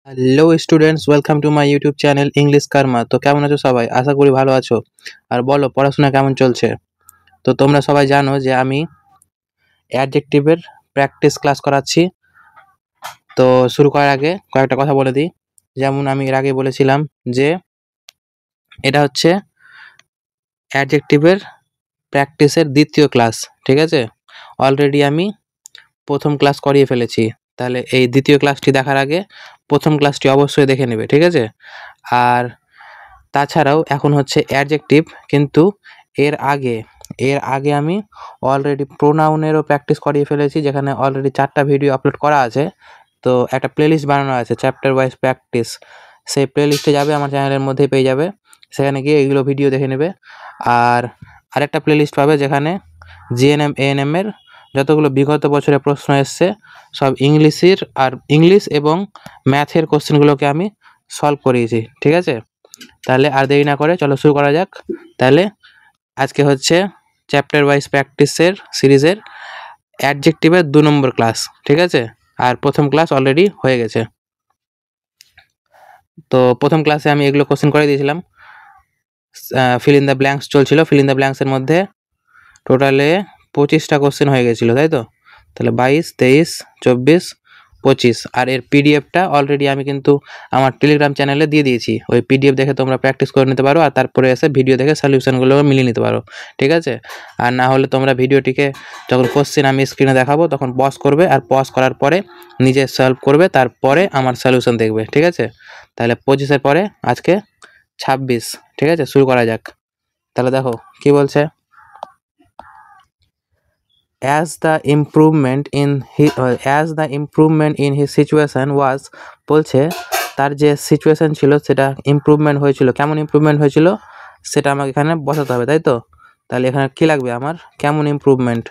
Hello students, welcome to my YouTube channel English Karma. তো কেমন আছো সবাই? আশা করি ভালো আছো। আর বলো, পড়াশোনা কেমন চলছে? তো তোমরা সবাই জানো যে আমি অ্যাডজেক্টিভের প্র্যাকটিস ক্লাস করাচ্ছি। তো শুরু করার আগে কয়েকটা কথা বলে দিই। যেমন আমি এর আগে বলেছিলাম যে এটা হচ্ছে অ্যাডজেক্টিভের প্র্যাকটিসের দ্বিতীয় ক্লাস, ঠিক আছে? অলরেডি আমি প্রথম ক্লাস করিয়ে ফেলেছি। তাহলে এই দ্বিতীয় ক্লাসটি দেখার আগে প্রথম ক্লাসটি অবশ্যই দেখে নেবে, ঠিক আছে? আর তাছাড়াও এখন হচ্ছে অ্যাডজেক্টিভ, কিন্তু এর আগে এর আগে আমি অলরেডি প্রোনাউনেরও প্র্যাকটিস করিয়ে ফেলেছি, যেখানে অলরেডি 4টা ভিডিও আপলোড করা আছে। তো একটা প্লেলিস্ট বানানো আছে চ্যাপ্টার ওয়াইজ প্র্যাকটিস। সেই প্লেলিস্টে যাবে, আমার চ্যানেলের মধ্যেই পেয়ে যাবে। সেখানে গিয়ে এগুলো ভিডিও দেখে নেবে। আর আরেকটা প্লেলিস্ট পাবে যেখানে জিএনএম এএনএম এর যতগুলো বিগত বছরে প্রশ্ন এসছে সব ইংলিশ এবং ম্যাথের কোশ্চেনগুলোকে আমি সলভ করিয়েছি, ঠিক আছে? তাহলে আর দেরি না করে চলো শুরু করা যাক। তাহলে আজকে হচ্ছে চ্যাপ্টার ওয়াইজ প্র্যাকটিসের সিরিজের অ্যাডজেক্টিভের 2 নম্বর ক্লাস, ঠিক আছে? আর প্রথম ক্লাস অলরেডি হয়ে গেছে। তো প্রথম ক্লাসে আমি এগুলো কোশ্চেন করে দিয়েছিলাম। ফিল ইন দ্য ব্ল্যাঙ্কস চলছিল। ফিল ইন দ্য ব্ল্যাঙ্কসের মধ্যে টোটালে 25টা কোশ্চেন হয়ে গেছিলো, তাই তো? তাহলে 22, 23, 24, 25। আর এর পিডিএফটা অলরেডি আমি কিন্তু আমার টেলিগ্রাম চ্যানেলে দিয়ে দিয়েছি। ওই পিডিএফ দেখে তোমরা প্র্যাকটিস করে নিতে পারো, আর তারপরে এসে ভিডিও দেখে সলিউশনগুলো মিলিয়ে নিতে পারো, ঠিক আছে? আর না হলে তোমরা ভিডিওটিকে যখন কোশ্চেন আমি স্ক্রিনে দেখাবো তখন পজ করবে, আর পজ করার পরে নিজে সলভ করবে, তারপরে আমার সলিউশন দেখবে, ঠিক আছে? তাহলে 25-এর পরে আজকে 26, ঠিক আছে? শুরু করা যাক। তাহলে দেখো কি বলছে। As the improvement in his situation was, বলছে তার যে সিচুয়েশন ছিল সেটা ইমপ্রুভমেন্ট হয়েছিল। কেমন ইমপ্রুভমেন্ট হয়েছিল সেটা আমাকে এখানে বসাতে হবে, তাই তো? তাহলে এখানে কি লাগবে আমার? কেমন ইমপ্রুভমেন্ট,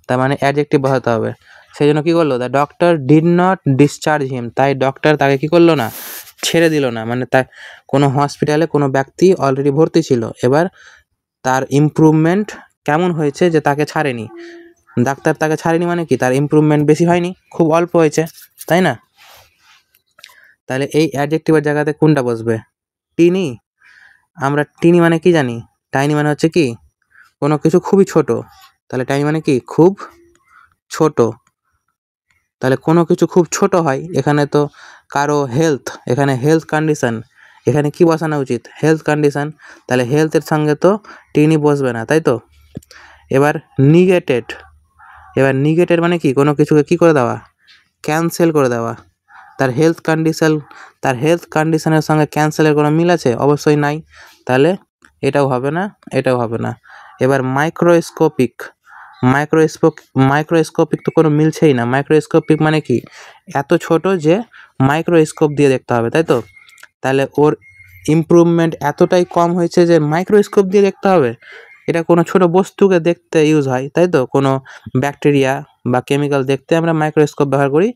তার মানে অ্যাডজেক্টিভ বসাতে হবে। সেই জন্য কী করলো? The doctor did not discharge him, তাই ডক্টর তাকে কী করলো না? ছেড়ে দিল না। মানে তার কোনো হসপিটালে কোনো ব্যক্তি অলরেডি ভর্তি ছিল, এবার তার ইমপ্রুভমেন্ট কেমন হয়েছে যে তাকে ছাড়েনি। ডাক্তার তাকে ছাড়েনি মানে কি? তার ইমপ্রুভমেন্ট বেশি হয়নি, খুব অল্প হয়েছে, তাই না? তাহলে এই অ্যাডজেক্টিভের জায়গাতে কোনটা বসবে? টিনি। আমরা টিনি মানে কি জানি? টাইনি মানে হচ্ছে কি? কোনো কিছু খুবই ছোট। তাহলে টাইনি মানে কি? খুব ছোট। তাহলে কোনো কিছু খুব ছোট হয়, এখানে তো কারো হেলথ, এখানে হেলথ কন্ডিশন, এখানে কি বসানো উচিত? Health condition. তাহলে হেলথের সঙ্গে তো টিনি বসবে না, তাই তো? এবার নিগেটেড। মানে কি? কোনো কিছুকে কি করে দেওয়া? ক্যান্সেল করে দেওয়া। তার হেলথ কন্ডিশনের সঙ্গে ক্যান্সেলের কোনো মিল আছে? অবশ্যই নাই। তাহলে এটাও হবে না, এটাও হবে না। এবার মাইক্রোস্কোপিক তো কোনো মিলছেই না। মাইক্রোস্কোপিক মানে কি? এত ছোট যে মাইক্রোস্কোপ দিয়ে দেখতে হবে, তাই তো? তাহলে ওর ইমপ্রুভমেন্ট এতটাই কম হয়েছে যে মাইক্রোস্কোপ দিয়ে দেখতে হবে। এটা কোনো ছোট বস্তুকে দেখতে ইউজ হয়, তাই তো? কোনো ব্যাকটেরিয়া বা কেমিক্যাল দেখতে আমরা মাইক্রোস্কোপ ব্যবহার করি।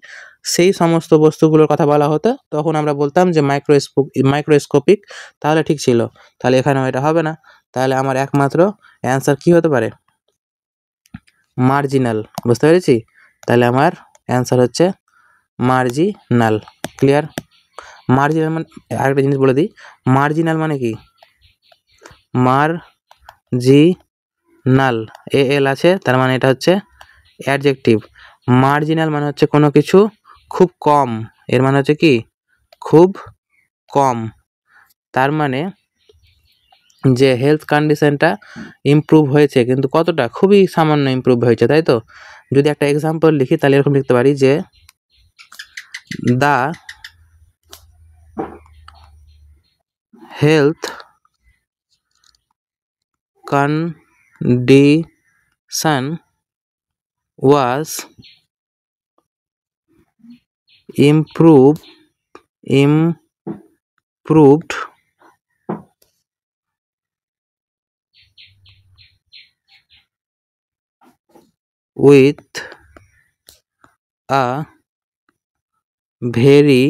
সেই সমস্ত বস্তুগুলোর কথা বলা হতো, তখন আমরা বলতাম যে মাইক্রোস্কোপিক। তাহলে ঠিক ছিল। তাহলে এখানেও এটা হবে না। তাহলে আমার একমাত্র অ্যান্সার কি হতে পারে? মার্জিনাল। বুঝতে পেরেছি? তাহলে আমার অ্যান্সার হচ্ছে মার্জিনাল। ক্লিয়ার? মার্জিনাল মানে, আরেকটা জিনিস বলে দিই, মার্জিনাল মানে কি? মার্জিনাল, এল আছে, তার মানে এটা হচ্ছে অ্যাডজেক্টিভ। মার্জিনাল মানে হচ্ছে কোনো কিছু খুব কম, এর মানে হচ্ছে কি? খুব কম। তার মানে যে হেলথ কন্ডিশনটা ইমপ্রুভ হয়েছে, কিন্তু কতটা? খুবই সামান্য ইমপ্রুভ হয়েছে, তাই তো? যদি একটা এক্সাম্পল লিখি তাহলে এরকম লিখতে পারি যে the health condition was improved with a very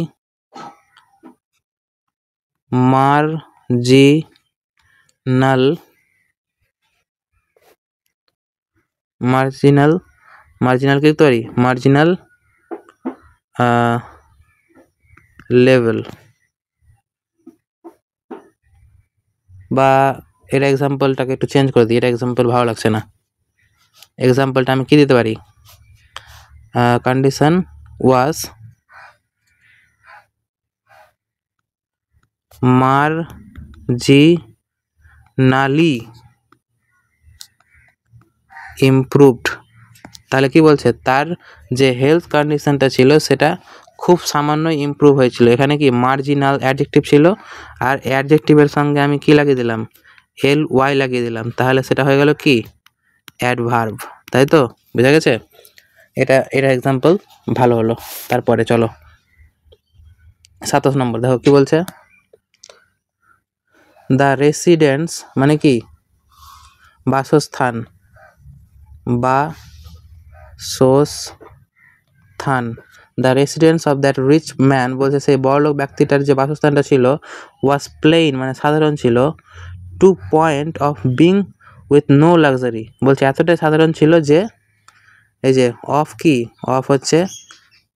marginal কি তৈরি? মার্জিনাল লেভেল, বা এর এক্সাম্পলটাকে একটু চেঞ্জ করে দিই, এটা এক্সাম্পল ভালো লাগছে না। এক্সাম্পলটা আমি কি দিতে পারি, কন্ডিশন ওয়াজ মার্জিনালি ইমপ্রুভড। তাহলে কি বলছে, তার যে হেলথ কন্ডিশনটা ছিল সেটা খুব সামান্য ইমপ্রুভ হয়েছিল। এখানে কি মার্জিনাল অ্যাডজেক্টিভ ছিল, আর অ্যাডজেক্টিভের সঙ্গে আমি কি লাগিয়ে দিলাম, ly লাগিয়ে দিলাম, তাহলে সেটা হয়ে গেল কি অ্যাডভার্ব। তাই তো, বোঝা গেছে? এটা এক্সাম্পল ভালো হলো। তারপরে চলো 27 নম্বর, দেখো কি বলছে, দ্য রেসিডেন্টস মানে কি বাসস্থান, বাসস্থান, the residence of that rich man, বলছে সেই বড়লোক ব্যক্তিটার যে বাসস্থানটা ছিল, ওয়াজ প্লেন মানে সাধারণ ছিল, to point of being with no luxury, বলছে এতটাই সাধারণ ছিল যে, এই যে অফ কি, অফ হচ্ছে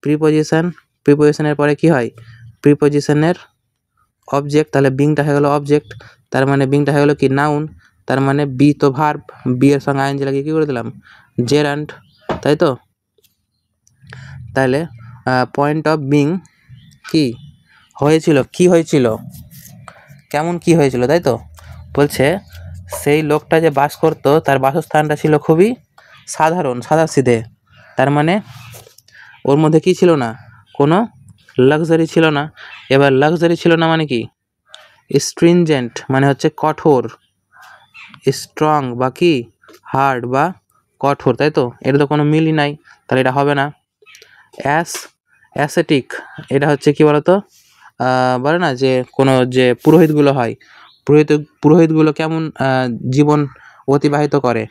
প্রিপোজিশন, প্রিপোজিশনের পরে কি হয়, প্রিপোজিশনের অবজেক্ট, তাহলে বিংটা হয়ে গেল অবজেক্ট, তার মানে বিংটা হয়ে গেল কি নাউন, তার মানে বি তো ভার্ব, বি এর সঙ্গে আইএনজি লাগিয়ে কি করে দিলাম জেরান্ড, তাই তো। তাহলে পয়েন্ট অফ বিং কি হয়েছিল, কি হয়েছিল, কেমন কি হয়েছিল, তাই তো। বলছে সেই লোকটা যে বাস করতো তার বাসস্থানটা ছিল খুবই সাধারণ, সাদাসিধে, তার মানে ওর মধ্যে কি ছিল না, কোনো লাক্সারি ছিল না। এবার লাক্সারি ছিল না মানে কি, স্ট্রিনজেন্ট মানে হচ্ছে কঠোর, স্ট্রং বা কি হার্ড বা কঠোর, তাই তো। এটা তো কোনো মিলই নাই, তাহলে এটা হবে না। অ্যাসেটিক, এটা হচ্ছে কি বলতো, বলে না যে কোনো যে পুরোহিতগুলো হয়, পুরোহিতগুলো কেমন জীবন অতিবাহিত করে,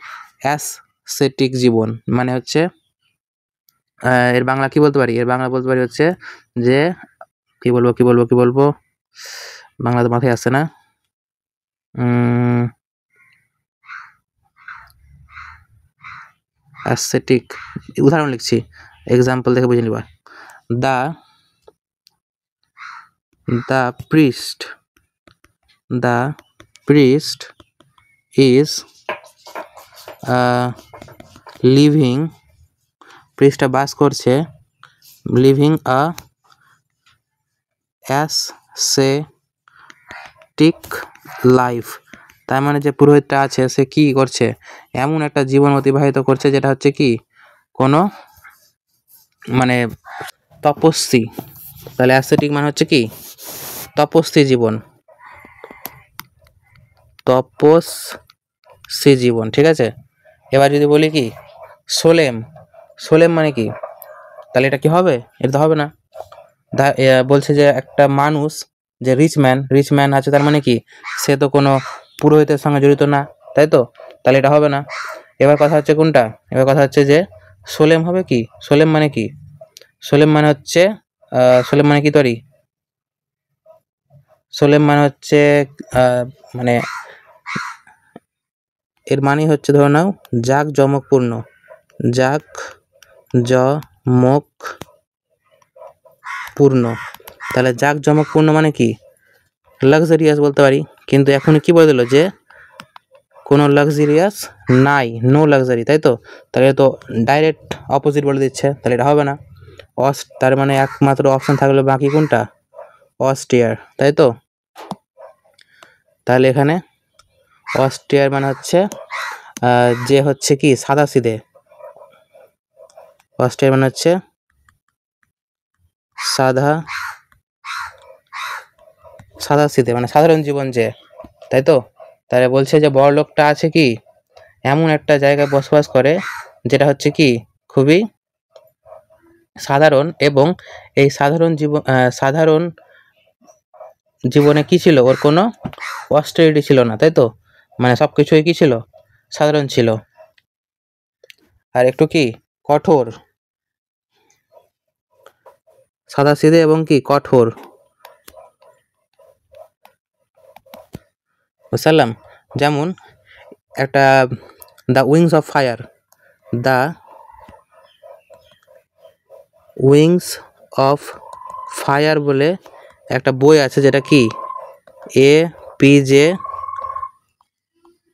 অ্যাসেটিক জীবন, মানে হচ্ছে এর বাংলা কি বলতে পারি, এর বাংলা বলতে পারি হচ্ছে যে কি বলবো, বাংলা তো মাথায় আসছে না, অ্যাসেটিক, উদাহরণ লিখছি, এক্সাম্পল দেখে বুঝে নিবা। দ্য priest is লিভিং, প্রিস্টটা বাস করছে, লিভিং আ অ্যাসেটিক লাইফ, তার মানে যে পুরোহিতটা আছে সে কি করছে, এমন একটা জীবন অতিবাহিত করছে যেটা হচ্ছে কি কোনো মানে তপস্বী, তাহলে অ্যাসেটিক মানে হচ্ছে কি তপস্বী জীবন, তপস্বী জীবন, ঠিক আছে। এবার যদি বলি কি সোলেম, সোলেম মানে কি, তাহলে এটা কি হবে, এটা তো হবে না। বলছে যে একটা মানুষ যে রিচ ম্যান আছে, তার মানে কি সে তো কোনো পুরোহিতের সঙ্গে জড়িত না, তাই তো, তাহলে এটা হবে না। এবার কথা হচ্ছে কোনটা, এবার কথা হচ্ছে যে সোলেম হবে কি, সোলেম মানে কি, সোলেম মানে হচ্ছে সোলেম মানে কি তরি, সোলেম মানে হচ্ছে মানে এর মানে হচ্ছে ধরে নাও জাক জমকপূর্ণ, জাক জমকপূর্ণ, তাহলে জাক জমকপূর্ণ মানে কি লাক্সারিয়াস বলতে পারি, কিন্তু এখন কি বলে দিল যে কোনো লাক্সারিয়াস নাই, নো লাক্সারি, তাই তো। তাহলে তো ডাইরেক্ট অপোজিট বলে দিচ্ছে, তাহলে এটা হবে না। তার মানে একমাত্র অপশন থাকলো বাকি কোনটা, অস্টিয়ার, তাই তো। তাহলে এখানে অস্টিয়ার মানে হচ্ছে যে হচ্ছে কি সাদাসিধে, অস্টিয়ার মানে হচ্ছে সাদাসিধে মানে সাধারণ জীবন যে, তাই তো। তাহলে বলছে যে বড় লোকটা আছে কি এমন একটা জায়গায় বসবাস করে যেটা হচ্ছে কি খুবই সাধারণ, এবং এই সাধারণ জীবনে কি ছিল, ওর কোনো অস্টেরিটি ছিল না, তাই তো, মানে সব কিছুই কি ছিল সাধারণ ছিল, আর একটু কি কঠোর, সাদাসিধে এবং কি কঠোর, বুঝলাম। যেমন একটা the wings of fire, the wings of fire বলে একটা বই আছে, যেটা কি APJ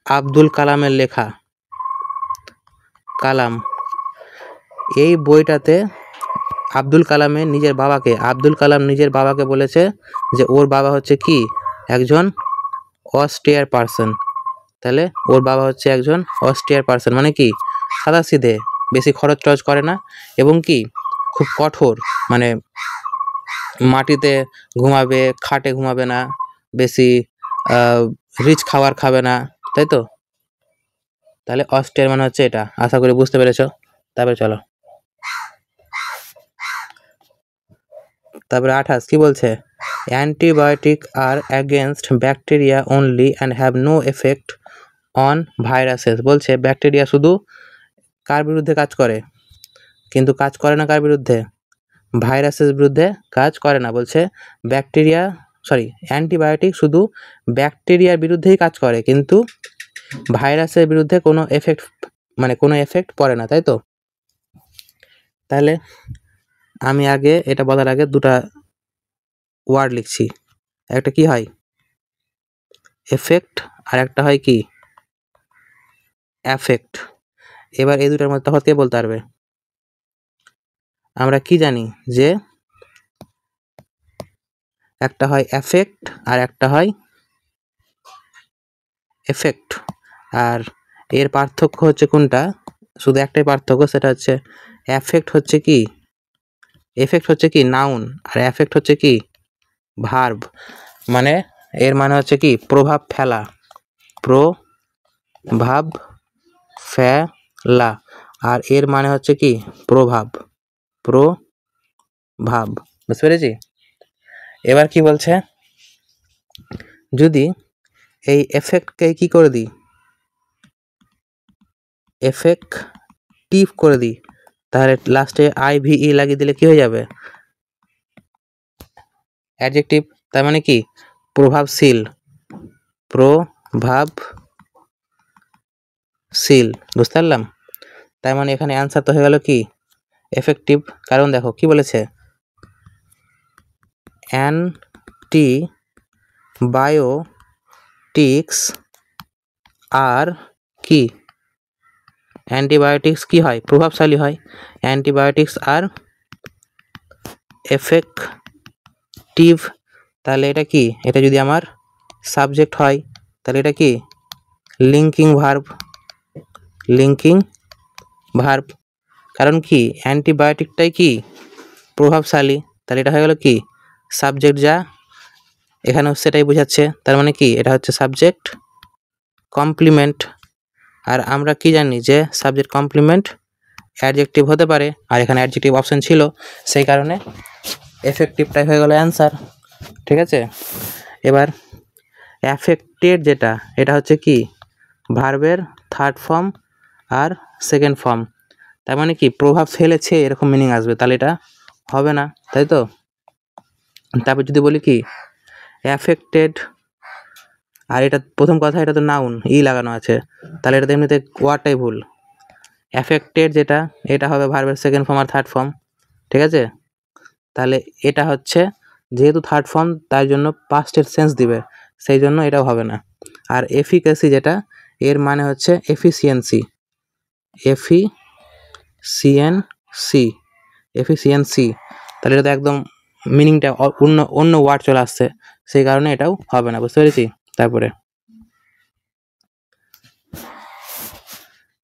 আব্দুল কালামের লেখা। কালাম, এই বইটাতে আব্দুল কালাম নিজের বাবাকে বলেছে যে ওর বাবা হচ্ছে কি একজন অস্ট্রিয়ার পার্সন। তাহলে ওর বাবা হচ্ছে একজন অস্ট্রিয়ার পার্সন মানে কি সাদাসিধে, বেশি খরচ টরচ করে না, এবং কি খুব কঠোর, মানে মাটিতে ঘুমাবে, খাটে ঘুমাবে না, বেশি রিচ খাবার খাবে না, তাই তো? তাহলে অস্ট্রিয়ার মানে হচ্ছে এটা। আশা করি বুঝতে পেরেছো। তারপরে চলো, তারপরে 28 কি বলছে, antibiotic are against bacteria only and have no effect on viruses. বলছে ব্যাকটেরিয়া শুধু কার বিরুদ্ধে কাজ করে, কিন্তু কাজ করে না কার বিরুদ্ধে, ভাইরাসের বিরুদ্ধে কাজ করে না। বলছে অ্যান্টিবায়োটিক শুধু ব্যাকটেরিয়ার বিরুদ্ধেই কাজ করে, কিন্তু ভাইরাসের বিরুদ্ধে কোনো এফেক্ট পড়ে না, তাই তো? তাহলে আমি আগে এটা বলার আগে দুটা ওয়ার্ড লিখছি, একটা কি হয় এফেক্ট, আর একটা হয় কি অ্যাফেক্ট। এবার এই দুটার মধ্যে তফাৎ কে বলতে পারবে? আমরা কি জানি যে একটা হয় অ্যাফেক্ট আর একটা হয় এফেক্ট, আর এর পার্থক্য হচ্ছে কোনটা? শুধু একটাই পার্থক্য, সেটা হচ্ছে এফেক্ট হচ্ছে কি নাউন, আর এফেক্ট হচ্ছে কি ভার্ব। মানে এর মানে হচ্ছে কি প্রভাব ফেলা, প্রভাব ফেলা, আর এর মানে হচ্ছে কি প্রভাব। বুঝতে পেরেছি? এবার কি বলছে, যদি এই এফেক্টকে কি করে দিই, এফেক্টিভ করে দিই, তাহলে লাস্টে IVE লাগিয়ে দিলে কি হয়ে যাবে? অ্যাডজেক্টিভ। তার মানে কি প্রভাবশীল। বুঝতে পারলাম? তার মানে এখানে অ্যান্সার তো হয়ে গেল কি এফেক্টিভ। কারণ দেখো কি বলেছে, অ্যান্টিবায়োটিক্স আর কি, অ্যান্টিবায়োটিক্স কি হয় প্রভাবশালী হয়, অ্যান্টিবায়োটিক্স আর এফেক্টিভ। তাহলে এটা কি, এটা যদি আমার সাবজেক্ট হয় তাহলে এটা কি লিঙ্কিং ভার্ব। কারণ কি অ্যান্টিবায়োটিকটাই কি প্রভাবশালী, তাহলে এটা হয়ে গেল কি সাবজেক্ট, যা এখানেও সেটাই বোঝাচ্ছে। তার মানে কি এটা হচ্ছে সাবজেক্ট কমপ্লিমেন্ট। আর আমরা কি জানি যে সাবজেক্ট কমপ্লিমেন্ট অ্যাডজেক্টিভ হতে পারে, আর এখানে অ্যাডজেক্টিভ অপশন ছিল, সেই কারণে এফেক্টিভটাই হয়ে গেল অ্যান্সার। ঠিক আছে? এবার অ্যাফেক্টেড যেটা, এটা হচ্ছে কি ভার্বের থার্ড ফর্ম আর সেকেন্ড ফর্ম। তার মানে কি প্রভাব ফেলেছে এরকম মিনিং আসবে, তাহলে এটা হবে না, তাই তো? তারপর যদি বলি কি অ্যাফেক্টেড, আর এটা প্রথম কথা, এটা তো নাউন লাগানো আছে, তাহলে এটা এমনিতে ওয়ার্ডটাই ভুল। অ্যাফেক্টেড যেটা, এটা হবে ভার্বের সেকেন্ড ফর্ম আর থার্ড ফর্ম। ঠিক আছে? তাহলে এটা হচ্ছে যেহেতু থার্ড ফর্ম, তার জন্য পাস্টের সেন্স দিবে, সেই জন্য এটাও হবে না। আর এফিকাসি যেটা, এর মানে হচ্ছে এফিসিয়েন্সি, তাহলে এটা তো একদম মিনিংটা অন্য ওয়ার্ড চলে আসছে, সেই কারণে এটাও হবে না। বুঝতে পেরেছি? তারপরে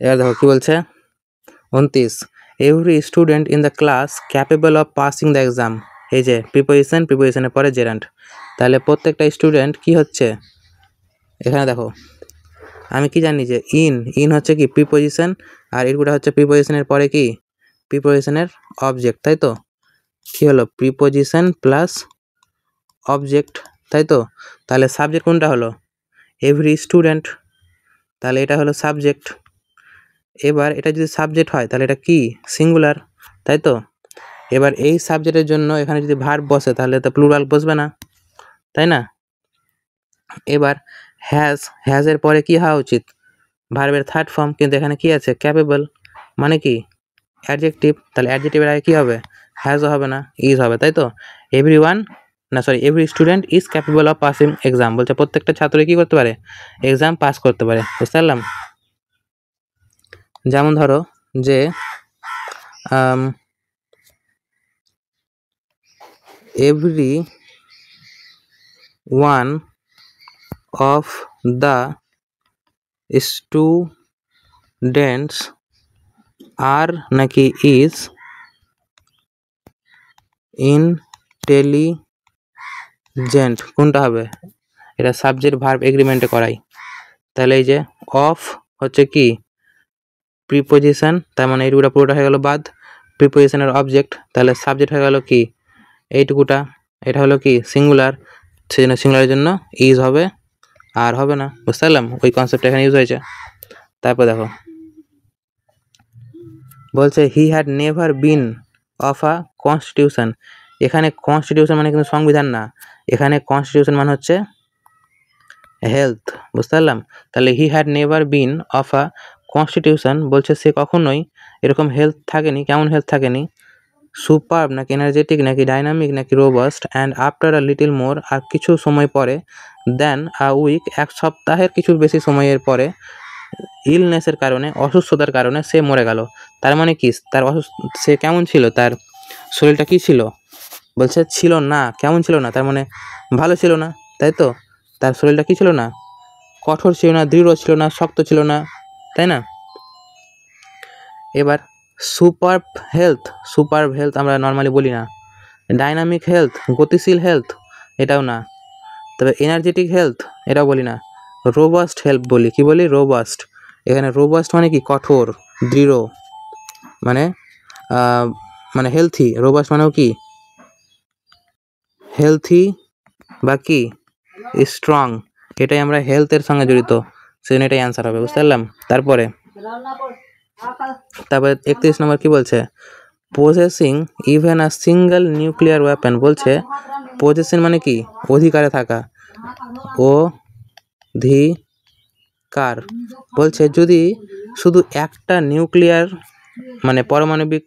এবার দেখো কি বলছে 29, every student in the class capable of passing the exam. এই যে প্রিপোজিশনের পরে জেরান্ট, তাহলে প্রত্যেকটা স্টুডেন্ট কি হচ্ছে, এখানে দেখো আমি কি জানি যে ইন হচ্ছে কি প্রিপোজিশন, আর এগুলো হচ্ছে প্রিপোজিশনের পরে কি প্রিপোজিশনের অবজেক্ট, তাই তো? কি হলো প্রিপোজিশন প্লাস অবজেক্ট, তাই তো? তাহলে সাবজেক্ট কোনটা হলো এভরি স্টুডেন্ট, তাহলে এটা হলো সাবজেক্ট। এবার এটা যদি সাবজেক্ট হয় তাহলে এটা কি সিঙ্গুলার, তাই তো? এবার এই সাবজেক্টের জন্য এখানে যদি ভার্ব বসে তাহলে তো প্লুরাল বসবে না, তাই না? এবার হ্যাজের পরে কি হওয়া উচিত ভার্বের থার্ড ফর্ম, কিন্তু এখানে কি আছে ক্যাপেবল, মানে কি অ্যাডজেক্টিভ, তাহলে অ্যাডজেক্টিভের আগে কি হবে হ্যাজও হবে না, ইজ হবে, তাই তো? Every student is capable of passing exam, বলছে প্রত্যেকটা ছাত্র কি করতে পারে, এক্সাম পাস করতে পারে, বুঝতে পারলাম? যেমন ধরো যে every one of the students আর নাকি ইজ ইন্টেলিজেন্ট, কোনটা হবে? এটা সাবজেক্ট ভার্ব এগ্রিমেন্টে করাই। তাহলে এই যে অফ হচ্ছে কি প্রিপোজিশন, তার মানে এইটুকুটা পুরোটা হয়ে গেল বাদ, প্রিপোজিশনের অবজেক্ট, তাহলে সাবজেক্ট হয়ে গেল কি এইটুকুটা, এটা হলো কি সিঙ্গুলার, সেই জন্য সিঙ্গুলারের জন্য ইজ হবে, আর হবে না, বুঝতে পারলাম? ওই কনসেপ্ট এখানে ইউজ হয়েছে। তারপর দেখো বলছে he had never been of a constitution, এখানে কনস্টিটিউশন মানে কিন্তু সংবিধান না, এখানে কনস্টিটিউশন মানে হচ্ছে হেলথ, বুঝতে পারলাম? তাহলে he had never been of a constitution, বলছে সে কখনোই এরকম হেলথ থাকেনি, কেমন হেলথ থাকেনি, সুপারব নাকি এনার্জেটিক নাকি ডাইনামিক নাকি robust, and after a little more, আর কিছু সময় পরে, দেন আ উইক, এক সপ্তাহের কিছুর বেশি সময়ের পরে, ইলনেসের কারণে, অসুস্থতার কারণে সে মরে গেল। তার মানে কি তার সে কেমন ছিল, তার শরীরটা কি ছিল, বলছে ছিল না, কেমন ছিল না, তার মানে ভালো ছিল না, তাই তো? তার শরীরটা কি ছিল না, কঠোর ছিল না, দৃঢ় ছিল না, শক্ত ছিল না, তাই না? এবার সুপারব হেলথ আমরা নর্মালি বলি না, ডাইনামিক হেলথ গতিশীল হেলথ এটাও না, তবে এনার্জেটিক হেলথ এটাও বলি না, রোবাস্ট হেলথ বলি, কি বলি, রোবাস্ট। এখানে রোবাস্ট মানে কি কঠোর দৃঢ়, মানে মানে হেলথি, রোবাস্ট মানেও কি হেলথি বা কি স্ট্রং, এটাই আমরা হেলথের সঙ্গে জড়িত, সেজন্য এটাই অ্যান্সার হবে, বুঝতে পারলাম? তারপরে 31 নম্বর কি বলছে, possessing even a single nuclear weapon, বলছে পজেসিং মানে কি অধিকারে থাকা, অধিকার, বলছে যদি শুধু একটা নিউক্লিয়ার মানে পারমাণবিক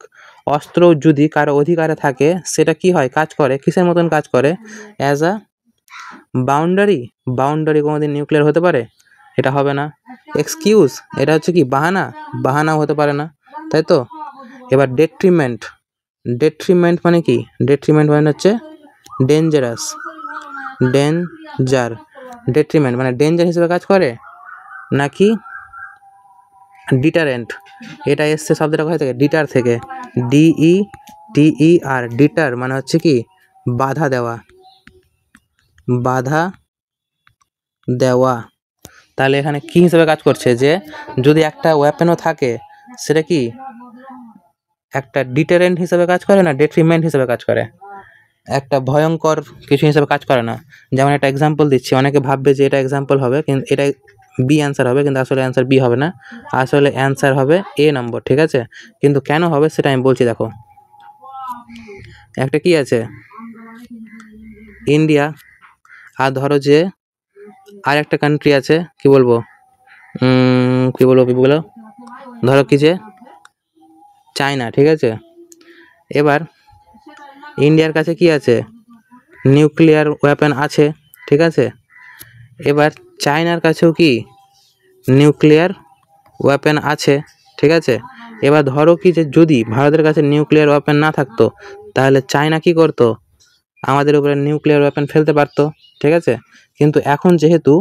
অস্ত্র যদি কারো অধিকারে থাকে, সেটা কি হয়, কাজ করে কিসের মতন কাজ করে, অ্যাজ আ বাউন্ডারি কোনোদিন নিউক্লিয়ার হতে পারে, এটা হবে না। এক্সকিউজ, এটা হচ্ছে কি বাহানাও হতে পারে না, তাই তো? এবার ডেট্রিমেন্ট মানে কি, ডেট্রিমেন্ট মানে হচ্ছে ডেঞ্জার, ডেট্রিমেন্ট মানে ডেঞ্জার হিসেবে কাজ করে নাকি ডিটারেন্ট, এটা এসছে শব্দটা কোথা থেকে, ডিটার থেকে, DETER, ডিটার মানে হচ্ছে কি বাধা দেওয়া। তাহলে এখানে কি হিসেবে কাজ করছে, যে যদি একটা ওয়েপনও থাকে সেটা কি একটা ডিটারেন্ট হিসেবে কাজ করে না ডেট্রিমেন্ট হিসেবে কাজ করে, একটা ভয়ঙ্কর কিছু হিসেবে কাজ করে না। যেমন একটা এক্সাম্পল দিচ্ছি, অনেকে ভাববে যে এটা এক্সাম্পল হবে, কিন্তু এটা বি অ্যান্সার হবে, কিন্তু আসলে অ্যান্সার বি হবে না, আসলে অ্যান্সার হবে এ নম্বর, ঠিক আছে? কিন্তু কেন হবে সেটা আমি বলছি, দেখো একটা কি আছে ইন্ডিয়া, আর ধরো যে আর একটা কান্ট্রি আছে, কি বলবো ধরো কি যে চায়না, ঠিক আছে? এবার ইন্ডিয়ার কাছে কি আছে, নিউক্লিয়ার ওয়েপন আছে, ঠিক আছে? এবার চায়নার কাছেও কি নিউক্লিয়ার ওয়েপন আছে, ঠিক আছে? এবার ধরো কি যে যদি ভারতের কাছে নিউক্লিয়ার ওয়েপন না থাকতো, তাহলে চায়না কি করতো, আমাদের উপরে নিউক্লিয়ার ওয়েপন ফেলতে পারতো, ঠিক আছে? কিন্তু এখন যেহেতু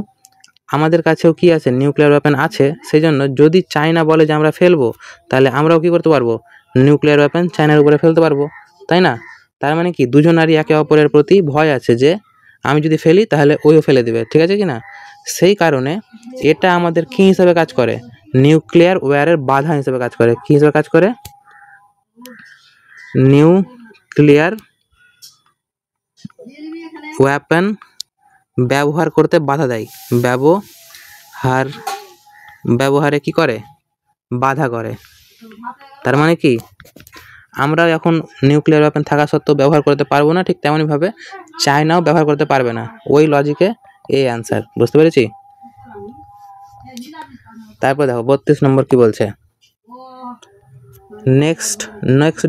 আমাদের কাছেও কি আছে, নিউক্লিয়ার ওয়েপন আছে, সেই জন্য যদি চায়না বলে যে আমরা ফেলবো, তাহলে আমরাও কি করতে পারবো, নিউক্লিয়ার ওয়েপন চায়নার উপরে ফেলতে পারবো, তাই না? তার মানে কি দুজনারই একে অপরের প্রতি ভয় আছে, যে আমি যদি ফেলি তাহলে ওইও ফেলে দেবে, ঠিক আছে কি না? সেই কারণে এটা আমাদের কি হিসাবে কাজ করে, নিউক্লিয়ার ওয়ারের বাধা হিসেবে কাজ করে, কি হিসেবে কাজ করে, নিউক্লিয়ার ওয়েপন ব্যবহার করতে বাধা দেয়, ব্যবহারে কি করে, বাধা করে। তার মানে কি আমরা এখন নিউক্লিয়ার ওয়েপন থাকা সত্ত্বেও ব্যবহার করতে পারবো না, ঠিক তেমনইভাবে চায়নাও ব্যবহার করতে পারবে না, ওই লজিকে এই অ্যান্সার, বুঝতে পেরেছি? তারপর দেখো 32 নম্বর কি বলছে, next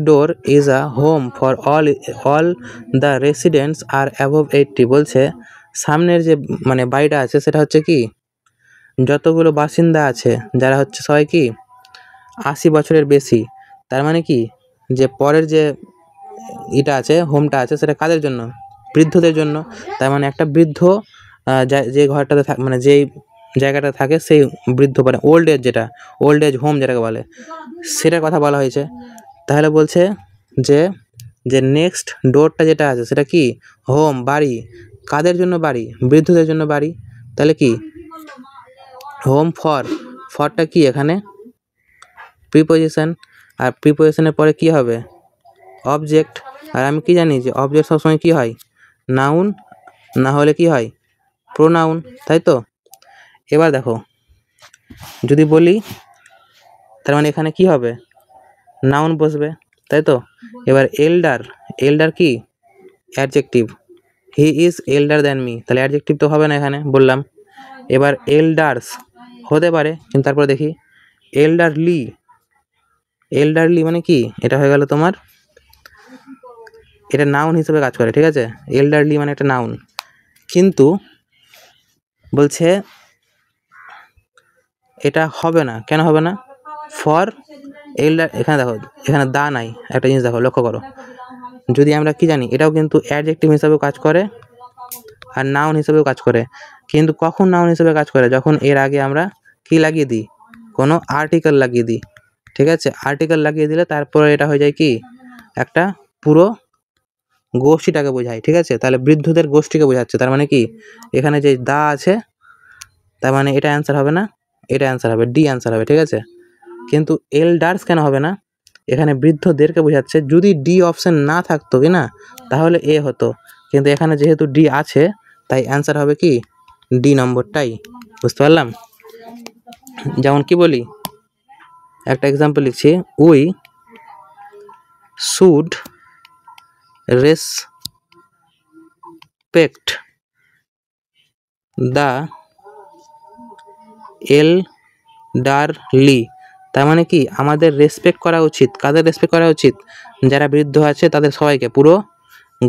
door is a home for all the residents are above 80 বলছে সামনের যে মানে বাড়িটা আছে সেটা হচ্ছে কি যতগুলো বাসিন্দা আছে যারা হচ্ছে সবাই কি 80 বছরের বেশি। তার মানে কি যে পরের যে এটা আছে হোমটা আছে সেটা কাদের জন্য? বৃদ্ধদের জন্য। তার মানে একটা বৃদ্ধ যে ঘরটাতে মানে যেই জায়গাটা থাকে সেই বৃদ্ধ মানে ওল্ড এজ যেটা ওল্ড এজ হোম যেটাকে বলে সেটার কথা বলা হয়েছে। তাহলে বলছে যে যে নেক্সট ডোরটা যেটা আছে সেটা কি হোম বাড়ি, কাদের জন্য বাড়ি? বৃদ্ধদের জন্য বাড়ি। তাহলে কি হোম ফরটা কি এখানে প্রিপোজিশন, আর প্রিপোজিশনের পরে কি হবে অবজেক্ট। আর আমি কি জানি যে অবজেক্ট সবসময় কি হয় নাউন, না হলে কি হয় প্রোনাউন, তাই তো। এবার দেখো যদি বলি তার মানে এখানে কি হবে নাউন বসবে, তাই তো। এবার এল্ডার কি adjective, he is এল্ডার than me, তাহলে অ্যাডজেক্টিভ তো হবে না এখানে বললাম। এবার এল্ডার্স হতে পারে, কিন্তু তারপর দেখি এল্ডারলি মানে কি এটা হয়ে গেল তোমার, এটা নাউন হিসেবে কাজ করে, ঠিক আছে। এল্ডারলি মানে একটা নাউন, কিন্তু বলছে এটা হবে না। কেন হবে না? ফর এল্ডার, এখানে দেখো এখানে দা নাই, একটা জিনিস দেখো লক্ষ্য করো, যদি আমরা কি জানি এটাও কিন্তু অ্যাডজেক্টিভ হিসেবেও কাজ করে আর নাউন হিসেবেও কাজ করে। কিন্তু কখন নাউন হিসেবে কাজ করে? যখন এর আগে আমরা কি লাগিয়ে দিই কোনো আর্টিকেল লাগিয়ে দিই, ঠিক আছে। আর্টিকেল লাগিয়ে দিলে তারপরে এটা হয়ে যায় কি একটা পুরো গোষ্ঠীটাকে বোঝায়, ঠিক আছে। তাহলে বৃদ্ধদের গোষ্ঠীকে বোঝাচ্ছে, তার মানে কি এখানে যে দা আছে তার মানে এটা অ্যান্সার হবে না, এটা অ্যান্সার হবে ডি অ্যান্সার হবে, ঠিক আছে। কিন্তু এল্ডার্স কেন হবে না? এখানে বৃদ্ধদেরকে বোঝাচ্ছে। যদি ডি অপশন না থাকতো কি না তাহলে এ হতো, কিন্তু এখানে যেহেতু ডি আছে তাই অ্যান্সার হবে কি ডি নম্বরটাই। বুঝতে পারলাম? যেমন কি বলি একটা এক্সাম্পল লিখছি, we should respect the elderly, তার মানে কি আমাদের রেসপেক্ট করা উচিত। কাদের রেসপেক্ট করা উচিত? যারা বৃদ্ধ আছে তাদের সবাইকে, পুরো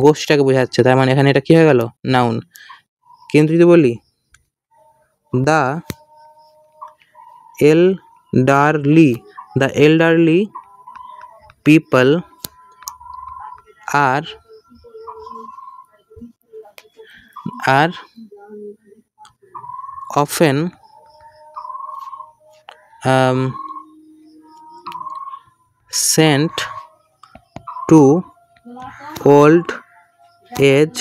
গোষ্ঠীটাকে বোঝাচ্ছে। তার মানে এখানে এটা কি হয়ে গেল নাউন। কিন্তু যদি বলি the elderly people are often sent to old age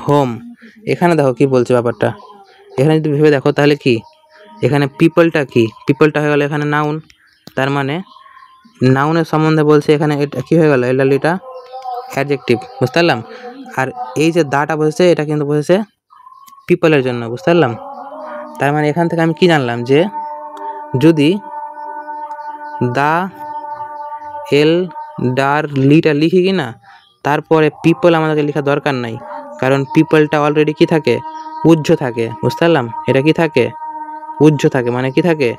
home। এখানে দেখো কি বলছে ব্যাপারটা, এখানে যদি ভেবে দেখো তাহলে কি এখানে পিপলটা কি, পিপলটা হয়ে গেল এখানে নাউন। তার মানে নাউনের সম্বন্ধে বলছে এখানে, এটা কি হয়ে গেল এল্ডারলিটা অ্যাডজেক্টিভ। বুঝতে পারলাম? আর এই যে দাটা বসেছে এটা কিন্তু বসেছে পিপলের জন্য। বুঝতে পারলাম? তার মানে এখান থেকে আমি কি জানলাম যে যদি দা এল্ডারলিটা লিখি কি না তারপরে পিপল আমাদেরকে লেখা দরকার নাই, কারণ পিপলটা অলরেডি কি থাকে উজ্জ্ব থাকে। বুঝতে পারলাম? এটা কি থাকে উজ্জ্ব থাকে, মানে কি থাকে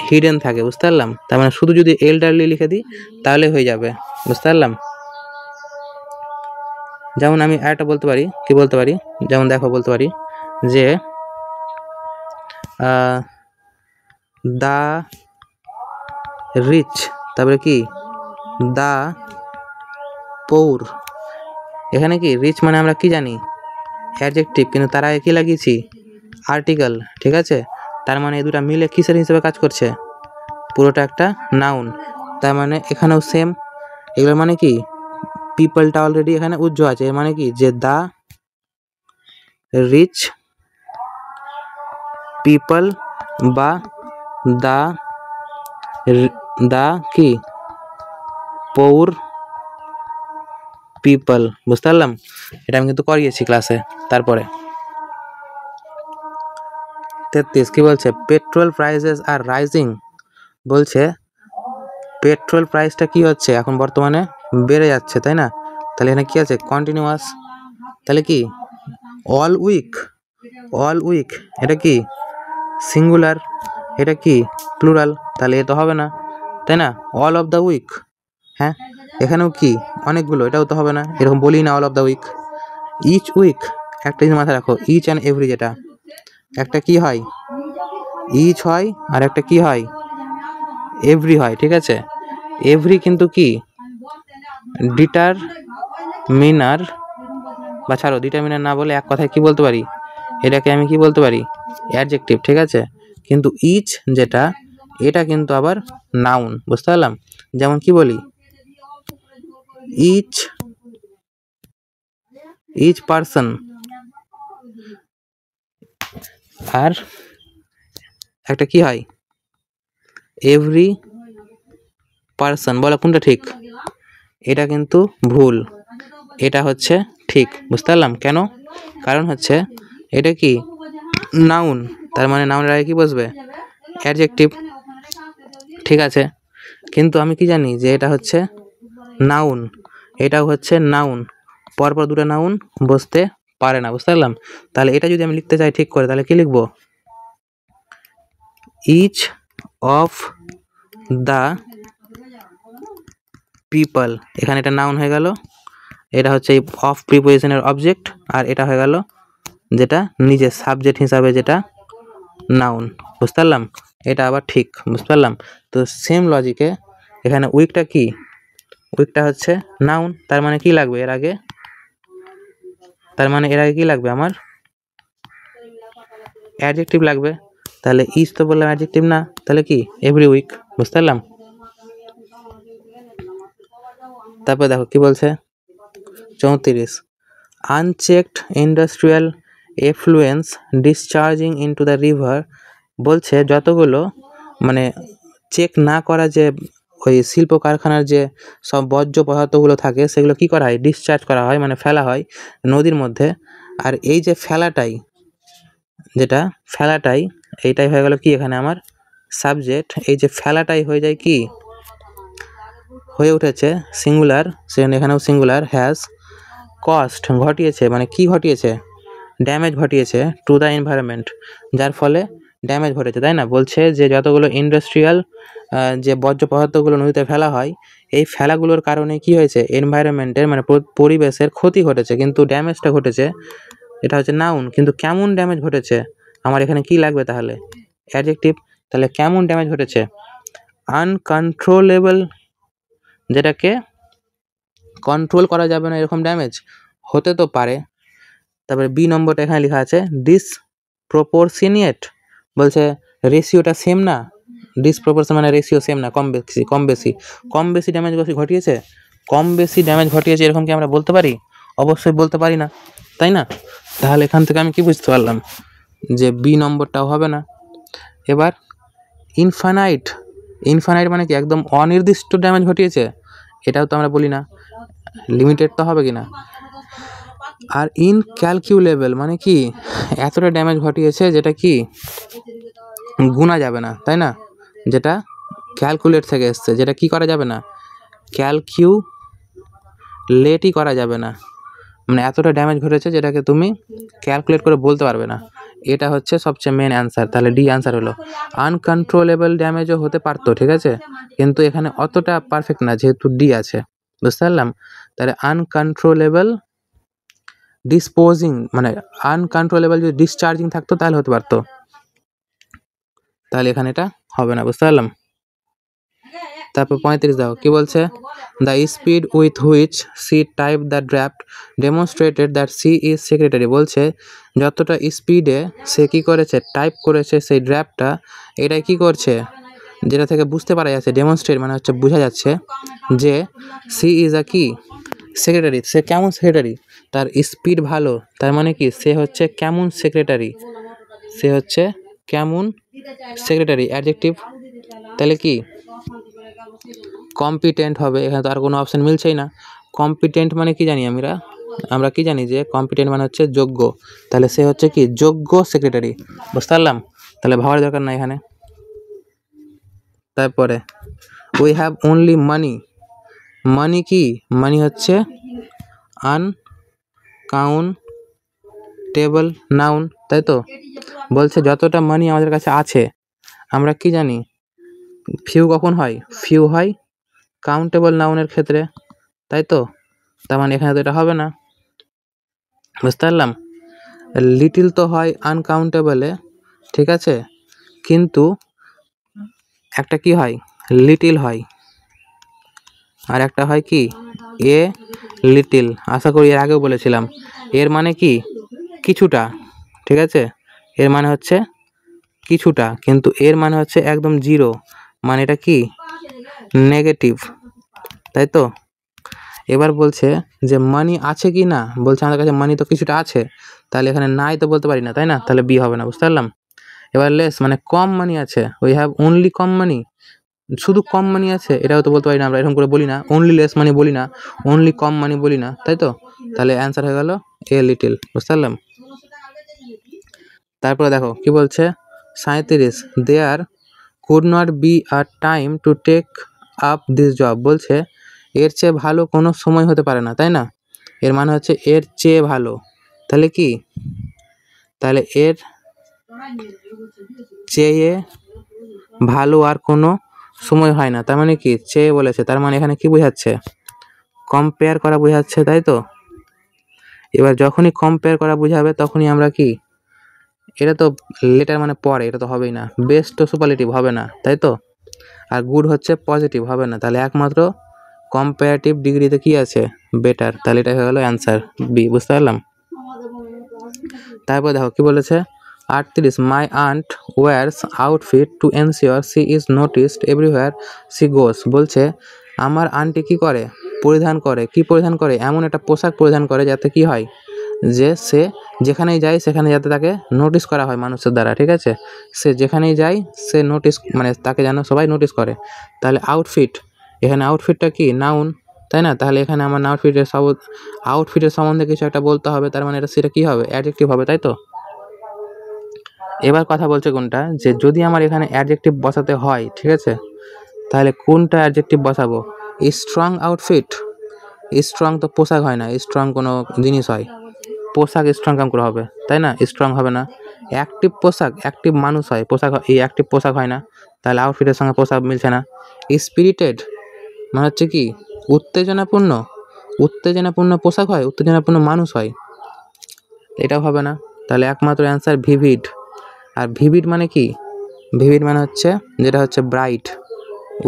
হিডেন থাকে। বুঝতে পারলাম? তার মানে শুধু যদি এল্ডারলি লিখে দিই তাহলে হয়ে যাবে। বুঝতে পারলাম? যেমন আমি আরেকটা বলতে পারি, কি বলতে পারি, যেমন দেখো বলতে পারি যে দা রিচ, তারপরে কি দা পৌর। এখানে কি রিচ মানে আমরা কি জানি অ্যাডজেক্টিভ, কিন্তু তারা কি লাগিয়েছি আর্টিকেল, ঠিক আছে। তার মানে এই দুটা মিলে কিসের হিসেবে কাজ করছে পুরোটা একটা নাউন। তার মানে এখানেও সেম, এগুলো মানে কি পিপলটা অলরেডি এখানে উজ্জ্ব আছে, এর মানে কি যে দা রিচ পিপল বা দা কি পৌর পিপল। বুঝতে পারলাম? এটা আমি কিন্তু করিয়েছি ক্লাসে। তারপরে 33 কি বলছে, পেট্রোল প্রাইসেস আর রাইজিং। বলছে পেট্রোল প্রাইসটা কি হচ্ছে এখন বর্তমানে বেড়ে যাচ্ছে, তাই না। তাহলে এখানে কি আছে কন্টিনিউয়াস, তাহলে কি অল উইক এটা কি সিঙ্গুলার, এটা কি প্লুরাল, তাহলে এ তো হবে না। তাই না? অল অফ দ্য উইক, হ্যাঁ এখানেও কি অনেকগুলো, এটাও তো হবে না, এরকম বলি না all of the week. Each week, একটা জিনিস মাথায় রাখো, ইচ অ্যান্ড এভরি, যেটা একটা কি হয় ইচ হয় আর একটা কি হয় এভরি হয়, ঠিক আছে? এভরি কিন্তু কি ডিটারমিনার, বা ছাড়ো ডিটারমিনার না বলে এক কথায় কি বলতে পারি, এটাকে আমি কি বলতে পারি অ্যাডজেক্টিভ, ঠিক আছে? কিন্তু ইচ যেটা, এটা কিন্তু আবার নাউন, বুঝতে পারলাম? যেমন কি বলি, ইচ ইচ পারসন, আর একটা কি হয় এভরি পারসন, বলো কোনটা ঠিক? এটা কিন্তু ভুল, এটা হচ্ছে ঠিক, বুঝতে পারলাম? কেন? কারণ হচ্ছে এটা কি নাউন, তার মানে নাউনের আগে কি বসবে অ্যাডজেক্টিভ, ঠিক আছে? কিন্তু আমি কি জানি যে এটা হচ্ছে নাউন, এটাও হচ্ছে নাউন, পরপর দুটো নাউন বসতে পারে না, বুঝতে পারলাম? তাহলে এটা যদি আমি লিখতে চাই ঠিক করে, তাহলে কি লিখবো, ইচ অফ দ্য পিপল, এখানে এটা নাউন হয়ে গেল, এটা হচ্ছে এই অফ প্রিপোজিশনের অবজেক্ট, আর এটা হয়ে গেল যেটা নিজের সাবজেক্ট হিসাবে যেটা নাউন, বুঝতে পারলাম? এটা আবার ঠিক, বুঝতে পারলাম? তো সেম লজিকে এখানে উইকটা কি, উইকটা হচ্ছে নাউন, তার মানে কি লাগবে এর আগে, তার মানে এর আগে কি লাগবে আমার অ্যাডজেক্টিভ লাগবে, তাহলে ইজ তো বললাম অ্যাডজেক্টিভ না, তাহলে কি এভরি উইক, বুঝতে পারলাম? তারপর দেখো কি বলছে 34, unchecked industrial effluence discharging into the river, বলছে যতগুলো মানে চেক না করা যে ওই শিল্প কারখানার যে সব বর্জ্য পদার্থগুলো থাকে, সেগুলো কি করা হয় ডিসচার্জ করা হয়, মানে ফেলা হয় নদীর মধ্যে। আর এই যে ফেলাটাই, যেটা ফেলাটাই, এইটাই হয়ে গেল কি এখানে আমার সাবজেক্ট, এই যে ফেলাটাই হয়ে যায় কি হয়ে উঠেছে সিঙ্গুলার, সেখানে এখানেও সিঙ্গুলার, হ্যাজ কস্ট ঘটিয়েছে, মানে কি ঘটিয়েছে ড্যামেজ ঘটিয়েছে টু দ্য এনভায়রনমেন্ট, যার ফলে ড্যামেজ ঘটেছে, তাই না? বলছে যে যতগুলো ইন্ডাস্ট্রিয়াল যে বর্জ্য পদার্থগুলো নদীতে ফেলা হয়, এই ফেলাগুলোর কারণে কি হয়েছে এনভায়রনমেন্টের মানে পরিবেশের ক্ষতি ঘটেছে, কিন্তু ড্যামেজটা ঘটেছে, এটা হচ্ছে নাউন। কিন্তু কেমন ড্যামেজ ঘটেছে, আমার এখানে কি লাগবে তাহলে অ্যাডজেক্টিভ, তাহলে কেমন ড্যামেজ ঘটেছে আনকন্ট্রোলেবল, যেটাকে কন্ট্রোল করা যাবে না এরকম ড্যামেজ হতে তো পারে। তারপরে বি নম্বরটা এখানে লেখা আছে ডিসপ্রপোর্শনিয়েট, বলছে রেশিওটা সেম না, ডিসপ্রপোর্শন মানে রেশিও সেম না, কম বেশি কম বেশি, কম বেশি ড্যামেজ ঘটিয়েছে, কম বেশি ড্যামেজ ঘটিয়েছে এরকম কি আমরা বলতে পারি? অবশ্যই বলতে পারি না, তাই না? তাহলে এখান থেকে আমি কি বুঝতে পারলাম যে বি নম্বরটাও হবে না। এবার ইনফানাইট, ইনফানাইট মানে কি একদম অনির্দিষ্ট ড্যামেজ ঘটিয়েছে, এটাও তো আমরা বলি না, লিমিটেড তো হবে কি না। আর ইনক্যালকুলেবল মানে কি এতটা ড্যামেজ ঘটিয়েছে যেটা কি গুণা যাবে না, তাই না? যেটা ক্যালকুলেট থেকে এসছে, যেটা কি করা যাবে না ক্যালকুলেটই করা যাবে না, মানে এতটা ড্যামেজ ঘটেছে যেটাকে তুমি ক্যালকুলেট করে বলতে পারবে না, এটা হচ্ছে সবচেয়ে মেন অ্যান্সার। তাহলে ডি অ্যান্সার হলো। আনকন্ট্রোলেবল ড্যামেজও হতে পারতো, ঠিক আছে, কিন্তু এখানে অতটা পারফেক্ট না যেহেতু ডি আছে, বুঝতে পারলাম? তাহলে আনকন্ট্রোলেবল ডিসপোজিং, মানে আনকন্ট্রোলেবল যদি ডিসচার্জিং থাকতো তাহলে হতে পারতো, তাহলে এখানে এটা হবে না, বুঝতে পারলাম? তারপর 35 দাও কি বলছে, the speed with which she type the draft demonstrated that she is secretary, বলছে যতটা স্পিডে সে কি করেছে টাইপ করেছে সেই ড্রাফটটা, এটাই কি করছে যেটা থেকে বুঝতে পারা যাচ্ছে, ডেমনস্ট্রেট মানে হচ্ছে বোঝা যাচ্ছে যে সি ইজ আ কি সেক্রেটারি, সে কেমন সেক্রেটারি, তার স্পিড ভালো, তার মানে কি সে হচ্ছে কেমন সেক্রেটারি, সে হচ্ছে কেমন সেক্রেটারি অ্যাডজেক্টিভ, তাহলে কি কম্পিটেন্ট হবে, এখানে তো আর কোনো অপশন মিলছেই না। কম্পিটেন্ট মানে কি জানি আমরা কি জানি যে কম্পিটেন্ট মানে হচ্ছে যোগ্য, তাহলে সে হচ্ছে কি যোগ্য সেক্রেটারি, বুঝতে পারলাম? তাহলে ভাবার দরকার নাই এখানে। তারপরে উই হ্যাভ অনলি মানি, মানি কি মানি হচ্ছে আনকাউন্টেবল নাউন, তাই তো? বলছে যতটা মানি আমাদের কাছে আছে, আমরা কি জানি ফিউ কখন হয়? ফিউ হয় কাউন্টেবল নাউনের ক্ষেত্রে, তাই তো? তার মানে এখানে তো এটা হবে না, বুঝতে পারলাম। লিটিল তো হয় আনকাউন্টেবলে, ঠিক আছে, কিন্তু একটা কি হয়? লিটিল হয়, আর একটা হয় কি? A little. আশা করি এর আগেও বলেছিলাম, এর মানে কি? কিছুটা, ঠিক আছে, এর মানে হচ্ছে কিছুটা, কিন্তু এর মানে হচ্ছে একদম জিরো, মানে এটা কি? নেগেটিভ, তাই তো? এবার বলছে যে মানি আছে কি না, বলছে আমাদের কাছে মানি তো কিছুটা আছে, তাহলে এখানে নাই তো বলতে পারি না, তাই না? তাহলে বি হবে না, বুঝতে পারলাম। এবার লেস মানে কম মানি আছে, উই হ্যাভ অনলি কম মানি, শুধু কম মানি আছে, এটাও তো বলতে পারি না, আমরা এরকম করে বলি না, অনলি লেস মানি বলি না, অনলি কম মানি বলি না, তাই তো? তাহলে অ্যান্সার হয়ে গেল এ লিটিল, বুঝতে পারলাম। তারপরে দেখো কি বলছে, 37, there could not be a time to take up this job, বলছে এর চেয়ে ভালো কোনো সময় হতে পারে না, তাই না? এর মানে হচ্ছে এর চেয়ে ভালো, তাহলে কি? তাহলে এর চেয়ে ভালো আর কোনো সময় হয় না, তার মানে কি? চেয়ে বলেছে, তার মানে এখানে কি বোঝাচ্ছে? কম্পেয়ার করা বোঝাচ্ছে, তাই তো? এবার যখনই কম্পেয়ার করা বোঝাবে তখনই আমরা কি? এটা তো লেটার মানে পরে, এটা তো হবেই না। বেস্ট তো সুপারলেটিভ হবে না, তাই তো? আর গুড হচ্ছে পজিটিভ, হবে না, তাহলে একমাত্র কম্পারেটিভ ডিগ্রিতে কি আছে? বেটার, তাহলে এটা হয়ে গেল অ্যান্সার বি, বুঝতে পারলাম। তারপর দেখো কি বলেছে, 38, my aunt wears outfit to ensure she is noticed everywhere she goes, বলছে আমার আন্টি কি করে? পরিধান করে, কি পরিধান করে? এমন একটা পোশাক পরিধান করে যাতে কি হয়? যে সে যেখানেই যায় সেখানে যাতে তাকে নোটিস করা হয় মানুষের দ্বারা, ঠিক আছে? সে যেখানেই যায় সে নোটিস, মানে তাকে যেন সবাই নোটিস করে। তাহলে আউটফিট, এখানে আউটফিটটা কি? নাউন, তাই না? তাহলে এখানে আমার আউটফিটের সম্বন্ধে কিছু একটা বলতে হবে, তার মানে এটা সেটা কি হবে? অ্যাডজেক্টিভ হবে, তাই তো? এবার কথা বলছে কোনটা, যে যদি আমার এখানে অ্যাডজেক্টিভ বসাতে হয়, ঠিক আছে, তাহলে কোনটা অ্যাডজেক্টিভ বসাবো? স্ট্রং আউটফিট, স্ট্রং তো পোশাক হয় না, স্ট্রং কোনো জিনিস হয়, পোশাক স্ট্রং কাম করে হবে, তাই না? স্ট্রং হবে না। অ্যাক্টিভ পোশাক, অ্যাক্টিভ মানুষ হয়, পোশাক এই অ্যাক্টিভ পোশাক হয় না, তাহলে আউটফিটের সঙ্গে পোশাক মিলছে না। স্পিরিটেড মানে হচ্ছে কি? উত্তেজনাপূর্ণ, উত্তেজনাপূর্ণ পোশাক হয়, উত্তেজনাপূর্ণ মানুষ হয়, এটাও হবে না, তাহলে একমাত্র অ্যান্সার ভিভিড। আর ভিভিড মানে কি? ভিভিড মানে হচ্ছে যেটা হচ্ছে ব্রাইট,